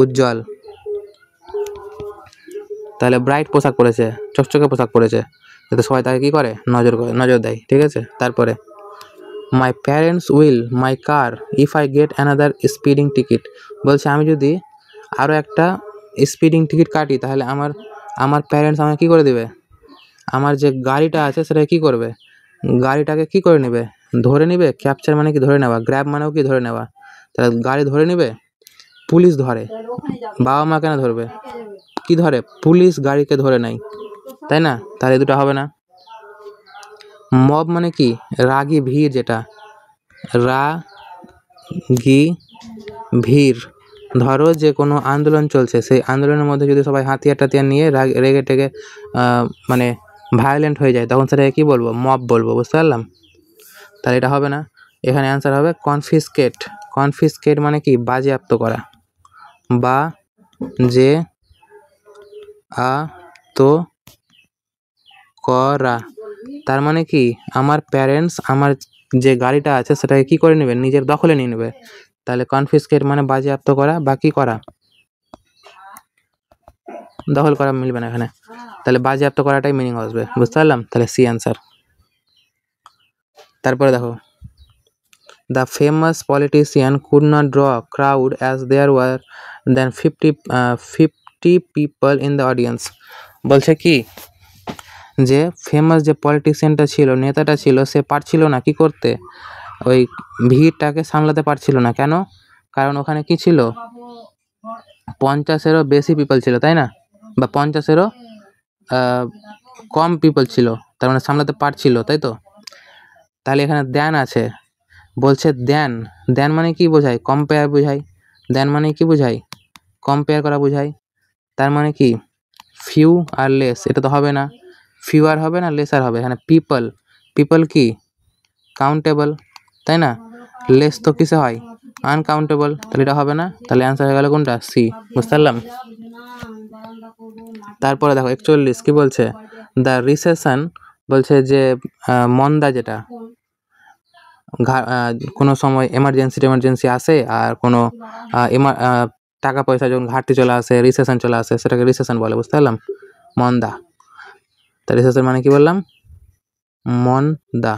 উজ্জ্বল, তাহলে ব্রাইট পোশাক পরেছে, চকচকে পোশাক পরেছে, যাতে সবাই তাকে কী করে? নজর দেয়, ঠিক আছে? তারপরে my parents will my car if I get another speeding ticket, বলছে আমি যদি আরও একটা স্পিডিং টিকিট কাটি তাহলে আমার প্যারেন্টস আমাকে কী করে দেবে? আমার যে গাড়িটা আছে সেটা কী করবে? গাড়িটাকে কী করে নেবে? ধরে নেবে। ক্যাপচার মানে কি? ধরে নেওয়া। গ্র্যাব মানেও কি? ধরে নেওয়া। তাহলে গাড়ি ধরে নেবে, পুলিশ ধরে, বাবা মা কেন ধরবে? কি ধরে? পুলিশ গাড়িকে ধরে নেয়, তাই না? তাহলে দুটো হবে না। মব মানে কি? রাগী ভিড়, যেটা রাগী ভিড়, ধরো যে কোনো আন্দোলন চলছে, সেই আন্দোলনের মধ্যে যদি সবাই হাতিয়ার টাতিয়ার নিয়ে রেগে টেগে মানে ভায়োলেন্ট হয়ে যায়, তখন সেটাকে কী বলবো? মব বলবো, বুঝতে পারলাম। তাহলে এটা হবে না, এখানে অ্যান্সার হবে কনফিসকেট। কনফিসকেট মানে কি? বাজেয়াপ্ত করা, বা যে আ তো করা, তার মানে কি? আমার প্যারেন্টস আমার যে গাড়িটা আছে সেটাকে কী করে নেবে? নিজের দখলে নিয়ে নেবে, তাহলে কনফিসকেট মানে বাজেয়াপ্ত করা বা কী করা? দখল করা মিলবে না এখানে, তাহলে বাজেয়াপ্ত করাটাই মিনিং আসবে, বুঝতে পারলাম। তাহলে সি অ্যান্সার। তারপরে দেখো, the famous politician could not draw crowd as there were than 50 people in the audience, বলছে কি? যে ফেমাস যে পলিটিশিয়ানটা ছিল, নেতাটা ছিল, সে পারছিল না কি করতে? ওই ভিড়টাকে সামলাতে পারছিল না, কেন? কারণ ওখানে কি ছিল? 50-এরও বেশি পিপল ছিল, তাই না? বা 50-এরও কম পিপল ছিল, তার মানে সামলাতে পারছিল, তাই তো? তাহলে এখানে দেন আছে, বলছে দেন, দেন মানে কি বোঝায়? কম্পেয়ার বোঝায়। দেন মানে কি বোঝায়? কম্পেয়ার করা বোঝায়। তার মানে কি? ফিউ আর লেস, এটা তো হবে না, ফিউয়ার হবে না, লেসার হবে। এখানে পিপল কি? কাউন্টেবল, তাই না? লেস তো কিসে হয়? আনকাউন্টেবল, তাহলে এটা হবে না, তাহলে অ্যান্সার হয়ে গেল কোনটা? সি। বুঝতে পারলাম? তারপরে দেখো 41 কি বলছে? দ্য রিসেশন বলছে যে মন্দা, যেটা কোনো সময় এমার্জেন্সি আসে আর কোনো টাকা পয়সা যখন ঘাটতি চলে আসে, রিসেশন চলে আসে, সেটাকে রিসেশন বলে। বুঝতে পারলাম? মন্দা। তা রিসেশন মানে কি বললাম? মন্দা।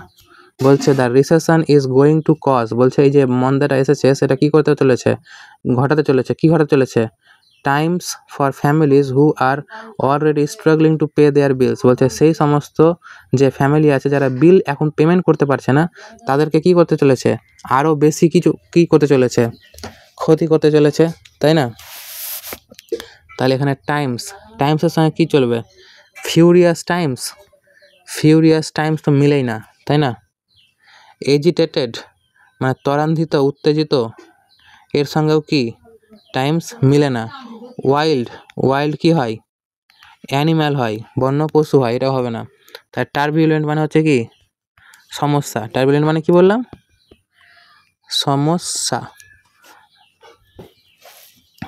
বলছে the recession is going to cause, বলছে এই যে মন্দাটা এসেছে সেটা কি করতে চলেছে? ঘটাতে চলেছে। কি ঘটাতে চলেছে? Times for families who are already struggling to pay their bills, বলছে সেই সমস্ত যে ফ্যামিলি আছে যারা বিল এখন পেমেন্ট করতে পারছে না, তাদেরকে কি করতে চলেছে? আরও বেশি কিছু কি করতে চলেছে? ক্ষতি করতে চলেছে, তাই না? তাহলে এখানে টাইমসের সঙ্গে কি চলবে? ফিউরিয়াস টাইমস তো মিলেই না, তাই না? এজিটেটেড মানে ত্বরান্বিত, উত্তেজিত, এর সঙ্গেও কি টাইমস মিলে না। ওয়াইল্ড কি হয়? অ্যানিম্যাল হয়, বন্য পশু হয়, এটা হবে না। তাই টার্বুলেন্ট মানে হচ্ছে কি? সমস্যা। টার্বুলেন্ট মানে কি বললাম? সমস্যা।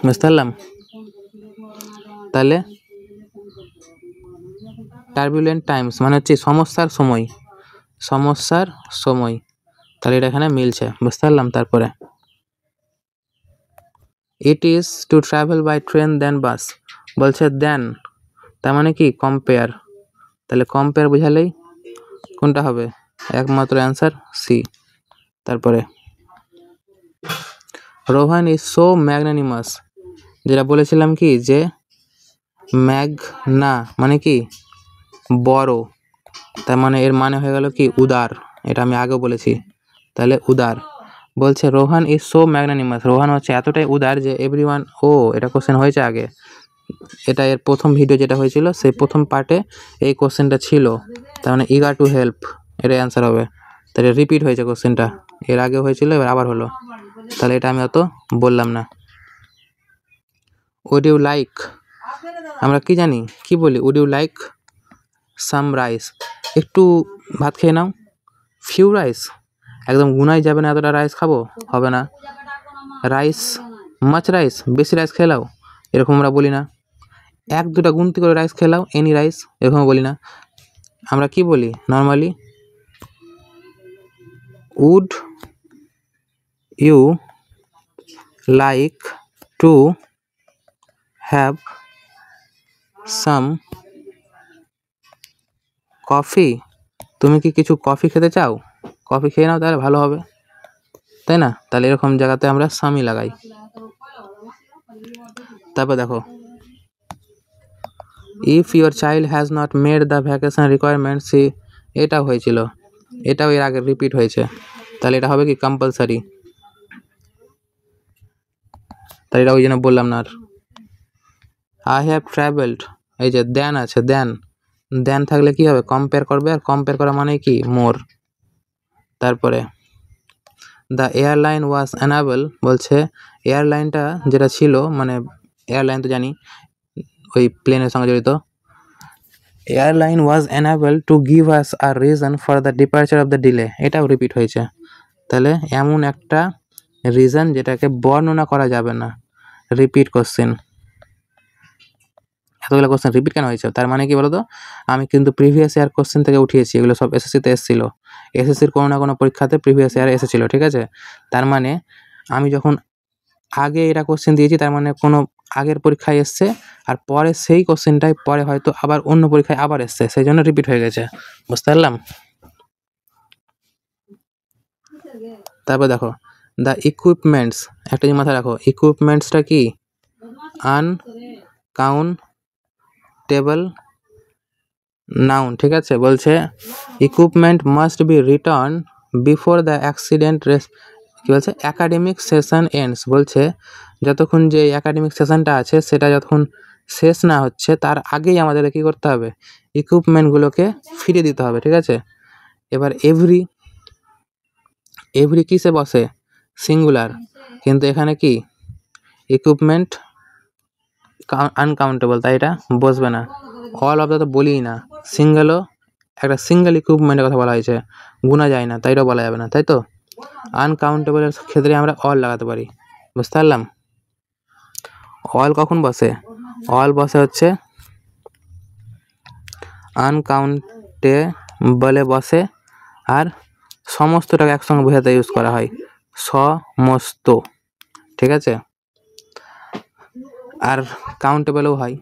বুঝতে পারলাম? তাহলে টার্বুলেন্ট টাইমস মানে হচ্ছে সমস্যার সময়। তাহলে এটা এখানে মিলছে। বুঝতে পারলাম? তারপরে it is to travel by train then bus, বলছে দেন তার মানে কি? কম্পেয়ার। তাহলে কম্পেয়ার বোঝালেই কোনটা হবে? একমাত্র অ্যান্সার সি। তারপরে রোহান ইজ সো ম্যাগনানিমাস, যেটা বলেছিলাম কি যে ম্যাগনা মানে কি? বড়, তার মানে এর মানে হয়ে গেল কি? উদার। এটা আমি আগেও বলেছি। তাহলে উদার। বলছে Rohan is so magnanimous, Rohan হচ্ছে এতটাই উদার যে এভরিওয়ান, এটা কোশ্চেন হয়েছে আগে, এটা এর প্রথম ভিডিও যেটা হয়েছিল সেই প্রথম পার্টে এই কোশ্চেনটা ছিল। তার মানে ইগার টু হেল্প, এটাই অ্যান্সার হবে। তাহলে রিপিট হয়েছে কোশ্চেনটা, এর আগে হয়েছিল এবার আবার হলো, তাহলে এটা আমি অত বললাম না। উড ইউ লাইক, আমরা কি জানি কি বলি? Would you like some rice, একটু ভাত খেয়ে নাও। ফিউ রাইস, একদম গুনাই যাবে না এতটা রাইস খাবো, হবে না। রাইস, মাছ রাইস, বেশি রাইস খেয়ে নাও, এরকম আমরা বলি না। এক দুটা গুনতি করে রাইস খেয়ে নাও, এনি রাইস, এরকম বলি না। আমরা কি বলি normally? Would you like to have some coffee, তুমি কি কিছু কফি খেতে চাও? কফি খেয়ে নাও, তাহলে ভালো হবে, তাই না? তাহলে এরকম জায়গাতে আমরা সামই লাগাই। তারপর দেখো if your child has not made the vacation requirements, এটাও হয়েছিল, এটাও এর আগে রিপিট হয়েছে, তাহলে এটা হবে কি? কম্পালসারি। তাহলে এটা ওই জন্য বললাম না। আর আই হ্যাভ ট্রাভেলড, এই যে দেন আছে, দেন থাকলে কি হবে? কম্পেয়ার করবে, আর কম্পেয়ার করা মানে কি? মোর। তারপরে দ্য এয়ারলাইন ওয়াজ অ্যানাবল, বলছে এয়ারলাইনটা যেটা ছিল, মানে এয়ারলাইন তো জানি ওই প্লেনের সঙ্গে জড়িত। Airline was enable to give us a reason for the departure of the delay, এটাও রিপিট হয়েছে। তাহলে এমন একটা রিজন যেটাকে বর্ণনা করা যাবে না, রিপিট কোশ্চেন। এতগুলো কোশ্চেন রিপিট কেন হয়েছে? তার মানে কি বলতো? আমি কিন্তু প্রিভিয়াস ইয়ার কোশ্চেন থেকে উঠিয়েছি, এগুলো সব এসএসসিতে এসেছিলো, এসএসসির কোনো না কোনো পরীক্ষাতে প্রিভিয়াস ইয়ারে এসেছিলো, ঠিক আছে? তার মানে আমি যখন আগে এটা কোশ্চেন দিয়েছি, তার মানে কোনো আগের পরীক্ষায় এসছে, আর পরে সেই কোশ্চেনটাই পরে হয়তো আবার অন্য পরীক্ষায় আবার এসছে, সেই জন্য রিপিট হয়ে গেছে। বুঝতে পারলাম? তারপর দেখো দ্য ইকুইপমেন্টস, একটা জিনিস মাথায় রাখো, ইকুইপমেন্টসটা কি? আনকাউন্টেবল নাউন, ঠিক আছে? বলছে equipment must be return before the accident কি বলছে? অ্যাকাডেমিক সেশন এন্ডস, বলছে যতক্ষণ যে অ্যাকাডেমিক সেশনটা আছে সেটা যতক্ষণ শেষ না হচ্ছে তার আগেই আমাদের কী করতে হবে? ইকুইপমেন্টগুলোকে ফিরিয়ে দিতে হবে, ঠিক আছে? এবার এভরি কিসে বসে? সিঙ্গুলার, কিন্তু এখানে কি ইকুইপমেন্ট আনকাউন্টেবল, তাই এটা বসবে না। অল অফ দ্য তো বলিই না, সিঙ্গেলও একটা সিঙ্গেল ইকুইপমেন্টের কথা বলা হয়েছে, গুণা যায় না, তাই এটা বলা যাবে না, তাই তো? আনকাউন্টেবলের ক্ষেত্রে আমরা অল লাগাতে পারি, বুঝতে পারলাম। অল কখন বসে? অল বসে হচ্ছে আনকাউন্টেবলে বসে, আর সমস্তটাকে একসঙ্গে বোঝাতে ইউজ করা হয়, সমস্ত, ঠিক আছে। আর কাউন্টেবলও হয়,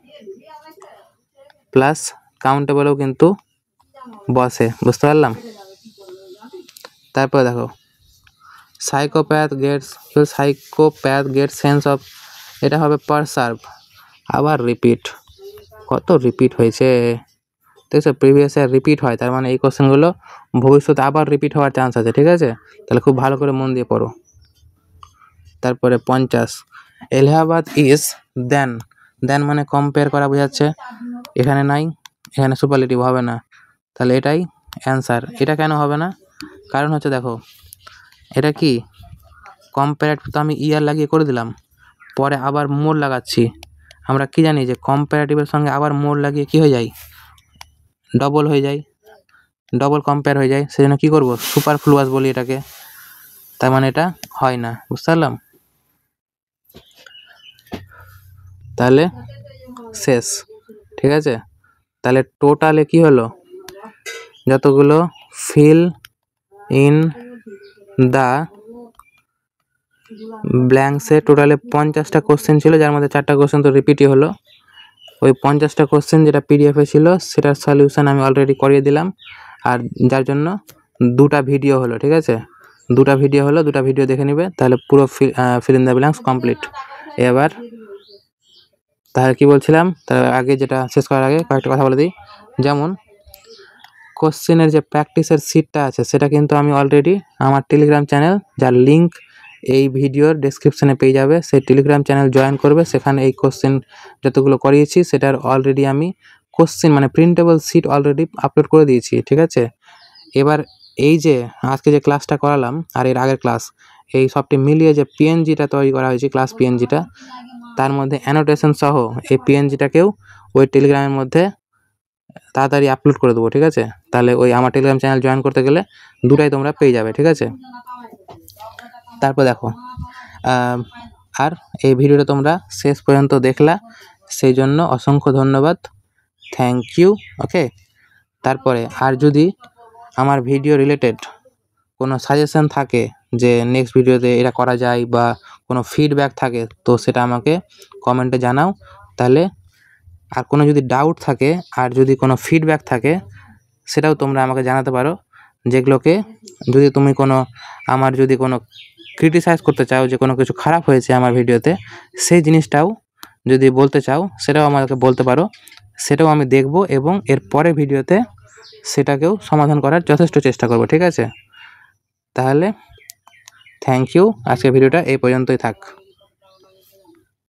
প্লাস কাউন্টেবলও কিন্তু বসে, বুঝতে পারলাম। তারপরে দেখো সাইকোপ্যাথ গেটস সেন্স অফ, এটা হবে পারসার্ভ, আবার রিপিট, কত রিপিট হয়েছে দেখছো, প্রিভিয়াস ইয়ার রিপিট হয়, তার মানে এই কোশ্চেনগুলো ভবিষ্যতে আবার রিপিট হওয়ার চান্স আছে, ঠিক আছে। তাহলে খুব ভালো করে মন দিয়ে পড়ো। তারপরে 50, এলাহাবাদ ইজ দেন, দেন মানে কম্পেয়ার করা বোঝাচ্ছে, এখানে নাই, এখানে সুপারলেটিভ হবে না, তাহলে এটাই অ্যান্সার। এটা কেন হবে না? কারণ হচ্ছে দেখো, এটা কি কম্পারেটিভ, তো আমি ইয়ার লাগিয়ে করে দিলাম, পরে আবার মোর লাগাচ্ছি। আমরা কি জানি যে কম্পারেটিভের সঙ্গে আবার মোর লাগিয়ে কি হয়ে যায়, ডবল হয়ে যায়, ডবল কম্পেয়ার হয়ে যায়, সেজন্য কী করবো, সুপারফ্লুয়াস বলি এটাকে, তার মানে এটা হয় না, বুঝতে পারলাম। তাহলে শেষ, ঠিক আছে। তাহলে টোটালে কি হলো, যতগুলো ফিল ইন দ্য ব্ল্যাঙ্কসে টোটালে 50টা কোশ্চেন ছিল, যার মধ্যে 4টা কোশ্চেন তো রিপিটই হলো। ওই 50টা কোশ্চেন যেটা পিডিএফে ছিল সেটার সলিউশন আমি অলরেডি করিয়ে দিলাম, আর যার জন্য 2টা ভিডিও হলো, ঠিক আছে। 2টা ভিডিও হলো, 2টা ভিডিও দেখে নিবে, তাহলে পুরো fill in the blanks complete. এবার তাহলে কি বলছিলাম, তার আগে যেটা শেষ করার আগে কয়েকটা কথা বলে দিই। যেমন কোশ্চেনের যে প্র্যাকটিসের সিটটা আছে সেটা কিন্তু আমি অলরেডি আমার টেলিগ্রাম চ্যানেল, যার লিঙ্ক এই ভিডিওর ডেসক্রিপশনে পেয়ে যাবে, সেই টেলিগ্রাম চ্যানেল জয়েন করবে, সেখানে এই কোশ্চেন যতগুলো করিয়েছি সেটার অলরেডি আমি কোশ্চেন মানে প্রিন্টেবল সিট অলরেডি আপলোড করে দিয়েছি, ঠিক আছে। এবার এই যে আজকে যে ক্লাসটা করালাম আর এর আগের ক্লাস, এই সবটি মিলিয়ে যে পিএনজিটা তৈরি করা হয়েছে, ক্লাস পিএনজিটা, তার মধ্যে অ্যানোটেশন সহ এই পিএনজিটাকেও ওই টেলিগ্রামের মধ্যে তাড়াতাড়ি আপলোড করে দেবো, ঠিক আছে। তাহলে ওই আমার টেলিগ্রাম চ্যানেল জয়েন করতে গেলে 2টাই তোমরা পেয়ে যাবে, ঠিক আছে। তারপর দেখো, আর এই ভিডিওটা তোমরা শেষ পর্যন্ত দেখলা, সেই জন্য অসংখ্য ধন্যবাদ, থ্যাংক ইউ, ওকে। তারপরে আর যদি আমার ভিডিও রিলেটেড কোনো সাজেশন থাকে যে নেক্সট ভিডিওতে এটা করা যায়, বা কোনো ফিডব্যাক থাকে, তো সেটা আমাকে কমেন্টে জানাও। তাহলে আর কোনো যদি ডাউট থাকে আর যদি কোনো ফিডব্যাক থাকে সেটাও তোমরা আমাকে জানাতে পারো, যেগুলোকে যদি তুমি আমার যদি কোনো ক্রিটিসাইজ করতে চাও, যে কোনো কিছু খারাপ হয়েছে আমার ভিডিওতে, সেই জিনিসটাও যদি বলতে চাও সেটাও আমাকে বলতে পারো, সেটাও আমি দেখব এবং এর পরের ভিডিওতে সেটাকেও সমাধান করার যথেষ্ট চেষ্টা করব, ঠিক আছে। তাহলে থ্যাংক ইউ, আজকের ভিডিওটা এই পর্যন্তই থাক।